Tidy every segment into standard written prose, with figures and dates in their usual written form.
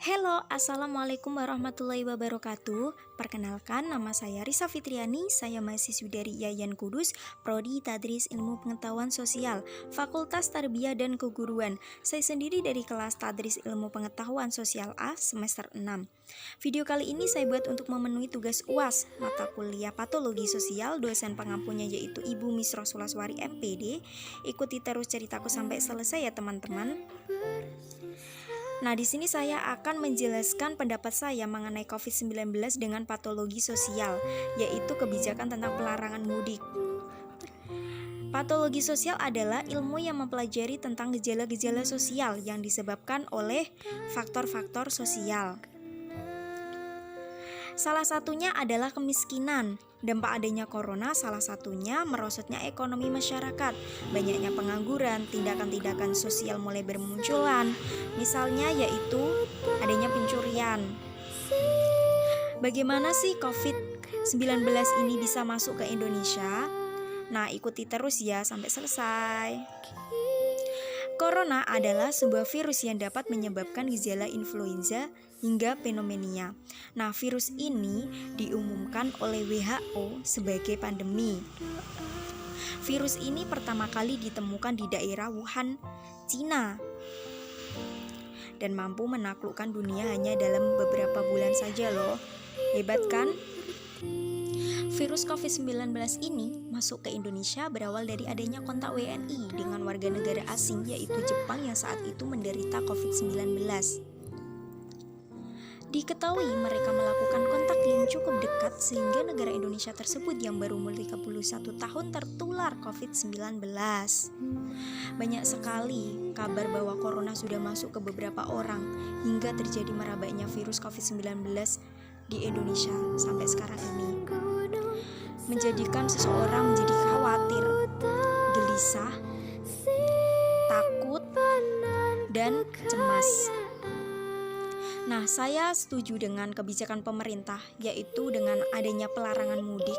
Halo, Assalamualaikum warahmatullahi wabarakatuh. Perkenalkan, nama saya Risa Fitriani. Saya mahasiswi dari Yayan Kudus, Prodi Tadris Ilmu Pengetahuan Sosial, Fakultas Tarbiyah dan Keguruan. Saya sendiri dari kelas Tadris Ilmu Pengetahuan Sosial A semester 6. Video kali ini saya buat untuk memenuhi tugas UAS mata kuliah Patologi Sosial. Dosen pengampunya yaitu Ibu Misro Sulaswari MPD. Ikuti terus ceritaku sampai selesai ya teman-teman. Nah, di sini saya akan menjelaskan pendapat saya mengenai COVID-19 dengan patologi sosial, yaitu kebijakan tentang pelarangan mudik. Patologi sosial adalah ilmu yang mempelajari tentang gejala-gejala sosial yang disebabkan oleh faktor-faktor sosial. Salah satunya adalah kemiskinan. Dampak adanya corona salah satunya merosotnya ekonomi masyarakat, banyaknya pengangguran, tindakan-tindakan sosial mulai bermunculan. Misalnya yaitu adanya pencurian. Bagaimana sih COVID-19 ini bisa masuk ke Indonesia? Nah, ikuti terus ya sampai selesai. Corona adalah sebuah virus yang dapat menyebabkan gejala influenza hingga pneumonia. Nah, virus ini diumumkan oleh WHO sebagai pandemi. Virus ini pertama kali ditemukan di daerah Wuhan, Cina, dan mampu menaklukkan dunia hanya dalam beberapa bulan saja loh. Hebat kan? Virus COVID-19 ini masuk ke Indonesia berawal dari adanya kontak WNI dengan warga negara asing yaitu Jepang yang saat itu menderita COVID-19. Diketahui mereka melakukan kontak yang cukup dekat sehingga negara Indonesia tersebut yang baru umur 31 tahun tertular COVID-19. Banyak sekali kabar bahwa corona sudah masuk ke beberapa orang hingga terjadi merebaknya virus COVID-19 di Indonesia sampai sekarang ini, menjadikan seseorang menjadi khawatir, gelisah, takut, dan cemas. Nah, saya setuju dengan kebijakan pemerintah, yaitu dengan adanya pelarangan mudik.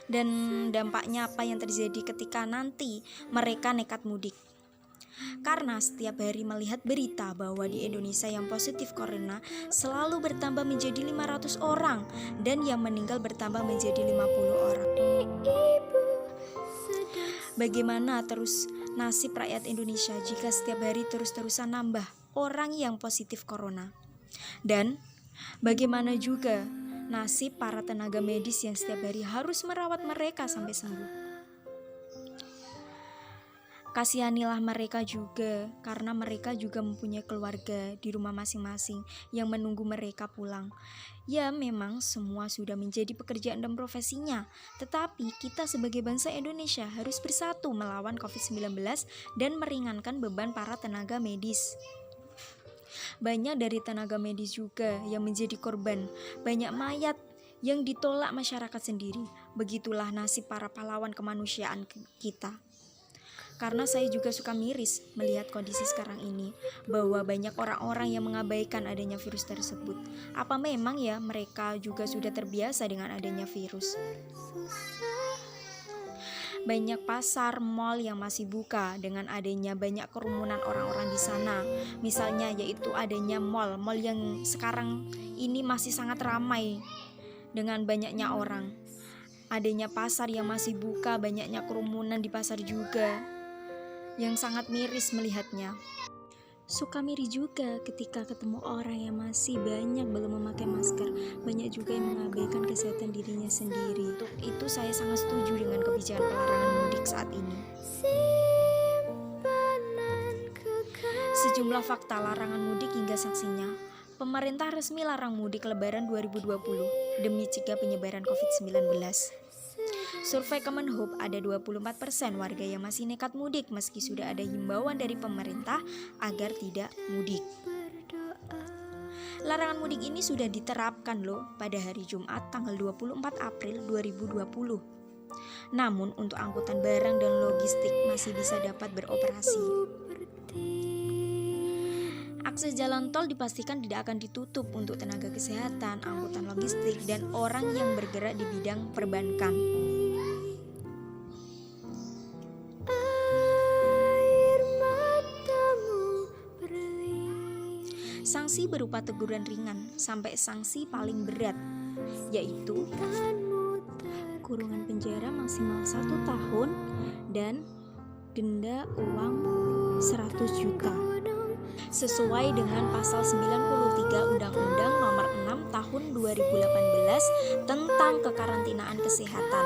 Dan dampaknya apa yang terjadi ketika nanti mereka nekat mudik. Karena setiap hari melihat berita bahwa di Indonesia yang positif corona selalu bertambah menjadi 500 orang dan yang meninggal bertambah menjadi 50 orang. Bagaimana terus nasib rakyat Indonesia jika setiap hari terus-terusan nambah orang yang positif corona? Dan bagaimana juga nasib para tenaga medis yang setiap hari harus merawat mereka sampai sembuh? Kasihanilah mereka juga, karena mereka juga mempunyai keluarga di rumah masing-masing yang menunggu mereka pulang. Ya, memang semua sudah menjadi pekerjaan dan profesinya, tetapi kita sebagai bangsa Indonesia harus bersatu melawan COVID-19 dan meringankan beban para tenaga medis. Banyak dari tenaga medis juga yang menjadi korban, banyak mayat yang ditolak masyarakat sendiri. Begitulah nasib para pahlawan kemanusiaan kita. Karena saya juga suka miris melihat kondisi sekarang ini, bahwa banyak orang-orang yang mengabaikan adanya virus tersebut. Apa memang ya mereka juga sudah terbiasa dengan adanya virus? Banyak pasar, mal yang masih buka dengan adanya banyak kerumunan orang-orang di sana. Misalnya yaitu adanya mal yang sekarang ini masih sangat ramai dengan banyaknya orang. Adanya pasar yang masih buka, banyaknya kerumunan di pasar juga, yang sangat miris melihatnya. Suka miris juga ketika ketemu orang yang masih banyak belum memakai masker. Banyak juga yang mengabaikan kesehatan dirinya sendiri. Untuk itu saya sangat setuju dengan kebijakan pelarangan mudik saat ini. Sejumlah fakta larangan mudik hingga sanksinya. Pemerintah resmi larang mudik Lebaran 2020 demi cegah penyebaran COVID-19. Survei Kemenhub ada 24% warga yang masih nekat mudik meski sudah ada himbauan dari pemerintah agar tidak mudik. Larangan mudik ini sudah diterapkan loh pada hari Jumat tanggal 24 April 2020. Namun untuk angkutan barang dan logistik masih bisa dapat beroperasi. Akses jalan tol dipastikan tidak akan ditutup untuk tenaga kesehatan, angkutan logistik, dan orang yang bergerak di bidang perbankan. Sanksi berupa teguran ringan sampai sanksi paling berat, yaitu kurungan penjara maksimal 1 tahun dan denda uang 100 juta. Sesuai dengan pasal 93 Undang-Undang Nomor 6 Tahun 2018 tentang kekarantinaan kesehatan.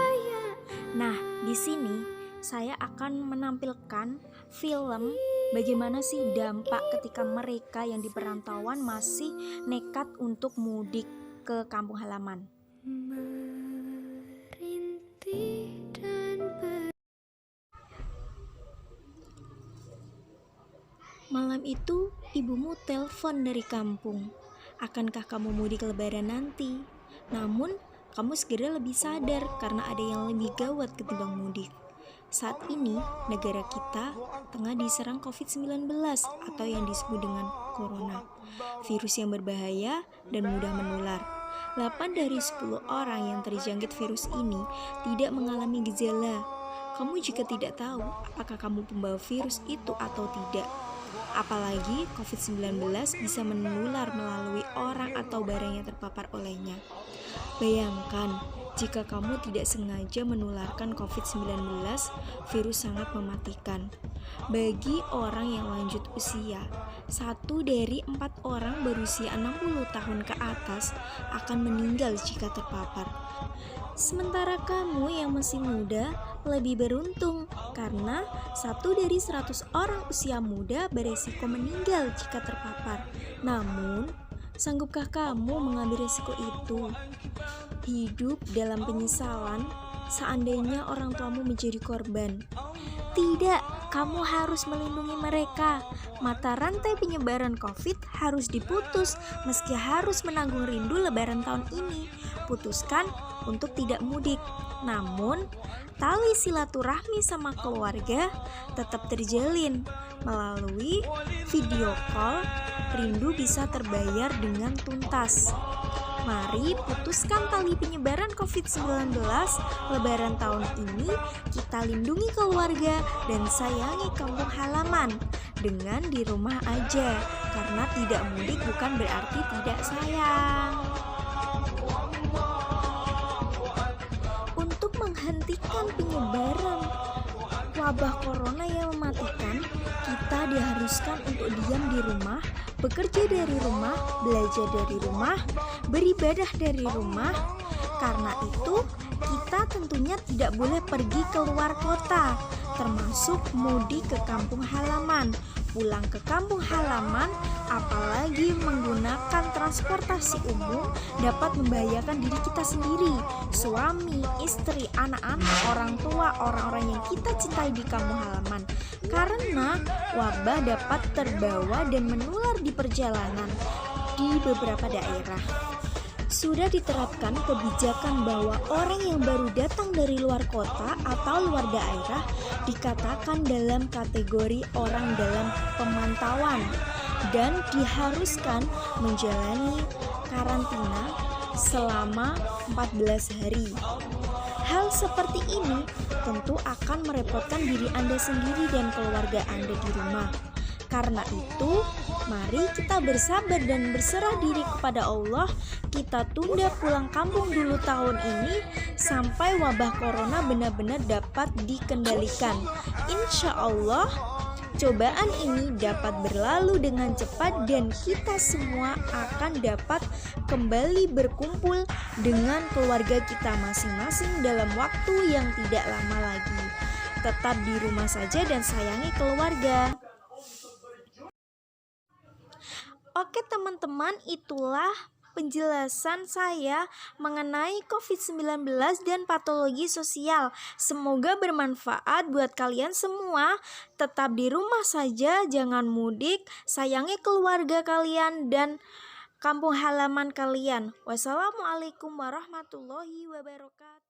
Nah, di sini saya akan menampilkan film bagaimana sih dampak ketika mereka yang di perantauan masih nekat untuk mudik ke kampung halaman. Malam itu ibumu telepon dari kampung. Akankah kamu mudik lebaran nanti? Namun kamu segera lebih sadar karena ada yang lebih gawat ketimbang mudik. Saat ini negara kita tengah diserang COVID-19 atau yang disebut dengan corona, virus yang berbahaya dan mudah menular. 8 dari 10 orang yang terjangkit virus ini tidak mengalami gejala. Kamu juga tidak tahu apakah kamu pembawa virus itu atau tidak. Apalagi COVID-19 bisa menular melalui orang atau barang yang terpapar olehnya. Bayangkan, jika kamu tidak sengaja menularkan COVID-19, virus sangat mematikan. Bagi orang yang lanjut usia, 1 dari 4 orang berusia 60 tahun ke atas akan meninggal jika terpapar. Sementara kamu yang masih muda lebih beruntung karena 1 dari 100 orang usia muda beresiko meninggal jika terpapar. Namun, sanggupkah kamu mengambil resiko itu? Hidup dalam penyesalan seandainya orang tuamu menjadi korban. Tidak, kamu harus melindungi mereka. Mata rantai penyebaran COVID harus diputus meski harus menanggung rindu lebaran tahun ini. Putuskan untuk tidak mudik. Namun, tali silaturahmi sama keluarga tetap terjalin. Melalui video call, rindu bisa terbayar dengan tuntas. Mari putuskan tali penyebaran COVID-19 lebaran tahun ini. Kita lindungi keluarga dan sayangi kampung halaman dengan di rumah aja. Karena tidak mudik bukan berarti tidak sayang. Untuk menghentikan penyebaran wabah corona yang mematikan, kita diharuskan untuk diam di rumah, bekerja dari rumah, belajar dari rumah, beribadah dari rumah. Karena itu, kita tentunya tidak boleh pergi keluar kota, termasuk mudik ke kampung halaman. Pulang ke kampung halaman, apalagi menggunakan transportasi umum, dapat membahayakan diri kita sendiri, suami, istri, anak-anak, orang tua, orang-orang yang kita cintai di kampung halaman. Karena wabah dapat terbawa dan menular di perjalanan di beberapa daerah. Sudah diterapkan kebijakan bahwa orang yang baru datang dari luar kota atau luar daerah dikatakan dalam kategori orang dalam pemantauan dan diharuskan menjalani karantina selama 14 hari. Hal seperti ini tentu akan merepotkan diri Anda sendiri dan keluarga Anda di rumah. Karena itu, mari kita bersabar dan berserah diri kepada Allah. Kita tunda pulang kampung dulu tahun ini sampai wabah corona benar-benar dapat dikendalikan. Insya Allah, cobaan ini dapat berlalu dengan cepat dan kita semua akan dapat kembali berkumpul dengan keluarga kita masing-masing dalam waktu yang tidak lama lagi. Tetap di rumah saja dan sayangi keluarga. Oke teman-teman, itulah penjelasan saya mengenai COVID-19 dan patologi sosial. Semoga bermanfaat buat kalian semua. Tetap di rumah saja, jangan mudik, sayangi keluarga kalian dan kampung halaman kalian. Wassalamualaikum warahmatullahi wabarakatuh.